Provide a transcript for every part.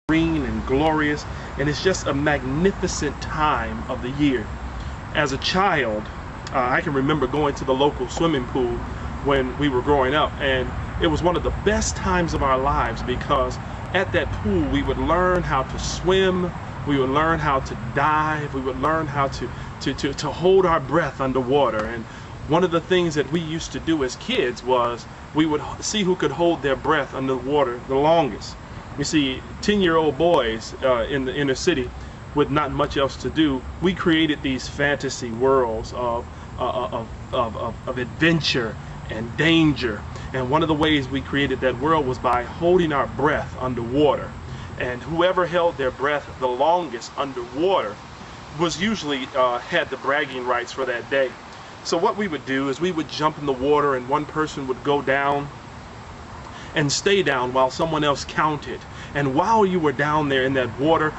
green and glorious, and it's just a magnificent time of the year. As a child, I can remember going to the local swimming pool when we were growing up, and it was one of the best times of our lives because at that pool we would learn how to swim, we would learn how to dive, we would learn how to hold our breath underwater. And one of the things that we used to do as kids was we would see who could hold their breath underwater the longest. You see, 10-year-old boys in the inner city with not much else to do, we created these fantasy worlds of adventure and danger. And one of the ways we created that world was by holding our breath underwater. And whoever held their breath the longest underwater was usually had the bragging rights for that day. So what we would do is we would jump in the water, and one person would go down and stay down while someone else counted. And while you were down there in that water,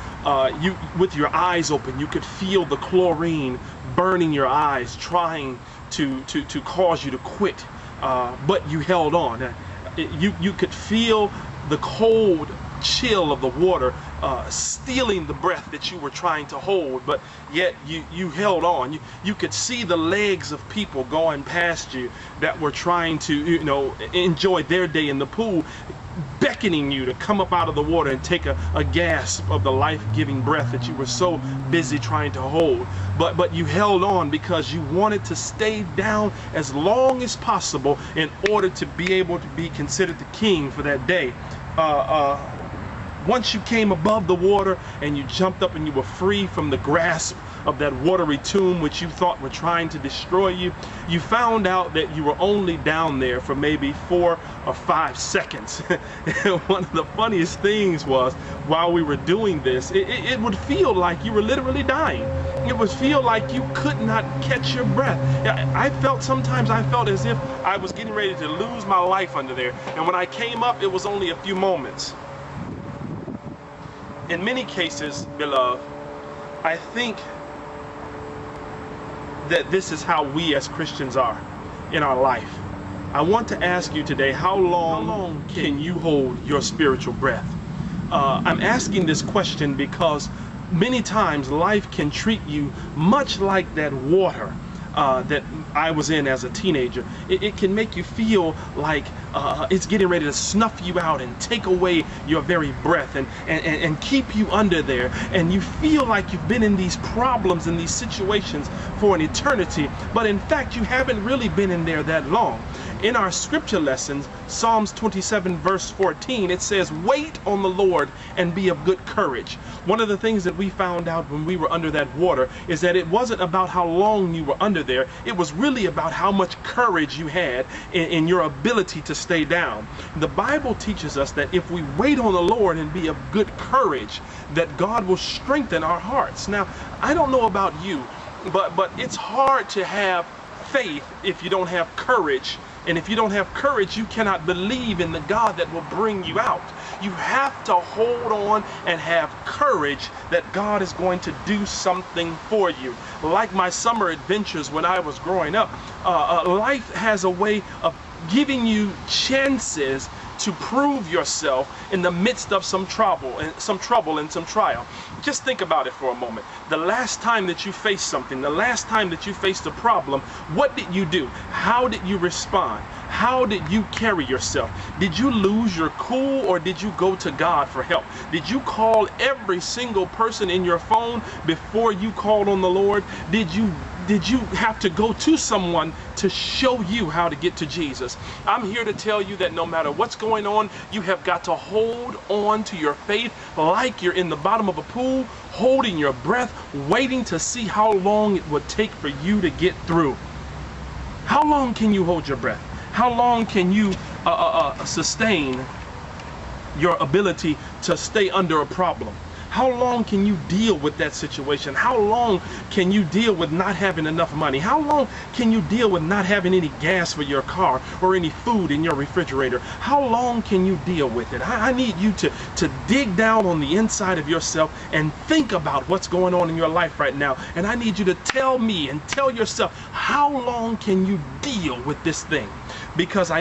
you, with your eyes open, you could feel the chlorine burning your eyes, trying to cause you to quit. But you held on. You could feel the cold chill of the water stealing the breath that you were trying to hold, but yet you held on. You could see the legs of people going past you that were trying to enjoy their day in the pool, beckoning you to come up out of the water and take a gasp of the life-giving breath that you were so busy trying to hold. But you held on because you wanted to stay down as long as possible in order to be able to be considered the king for that day. Once you came above the water and you jumped up and you were free from the grasp of that watery tomb which you thought were trying to destroy you, you found out that you were only down there for maybe 4 or 5 seconds. One of the funniest things was, while we were doing this, it would feel like you were literally dying. It would feel like you could not catch your breath. Sometimes I felt as if I was getting ready to lose my life under there. And when I came up, it was only a few moments. In many cases, beloved, I think that this is how we as Christians are in our life. I want to ask you today, how long can you hold your spiritual breath? I'm asking this question because many times life can treat you much like that water that I was in as a teenager. It can make you feel like it's getting ready to snuff you out and take away your very breath and keep you under there, and you feel like you've been in these problems and these situations for an eternity, but in fact you haven't really been in there that long. In our scripture lessons, Psalms 27 verse 14, it says, "Wait on the Lord and be of good courage." One of the things that we found out when we were under that water is that it wasn't about how long you were under there, it was really about how much courage you had in your ability to stay down. The Bible teaches us that if we wait on the Lord and be of good courage, that God will strengthen our hearts. Now, I don't know about you, but it's hard to have faith if you don't have courage. And if you don't have courage, you cannot believe in the God that will bring you out. You have to hold on and have courage that God is going to do something for you. Like my summer adventures when I was growing up, life has a way of giving you chances to prove yourself in the midst of some trouble and some trial. Just think about it for a moment. The last time that you faced something, the last time that you faced a problem, what did you do? How did you respond? How did you carry yourself? Did you lose your cool, or did you go to God for help? Did you call every single person in your phone before you called on the Lord? Did you have to go to someone to show you how to get to Jesus? I'm here to tell you that no matter what's going on, you have got to hold on to your faith like you're in the bottom of a pool, holding your breath, waiting to see how long it would take for you to get through. How long can you hold your breath? How long can you sustain your ability to stay under a problem? How long can you deal with that situation? How long can you deal with not having enough money? How long can you deal with not having any gas for your car or any food in your refrigerator? How long can you deal with it? I need you to dig down on the inside of yourself and think about what's going on in your life right now. And I need you to tell me and tell yourself, how long can you deal with this thing? Because I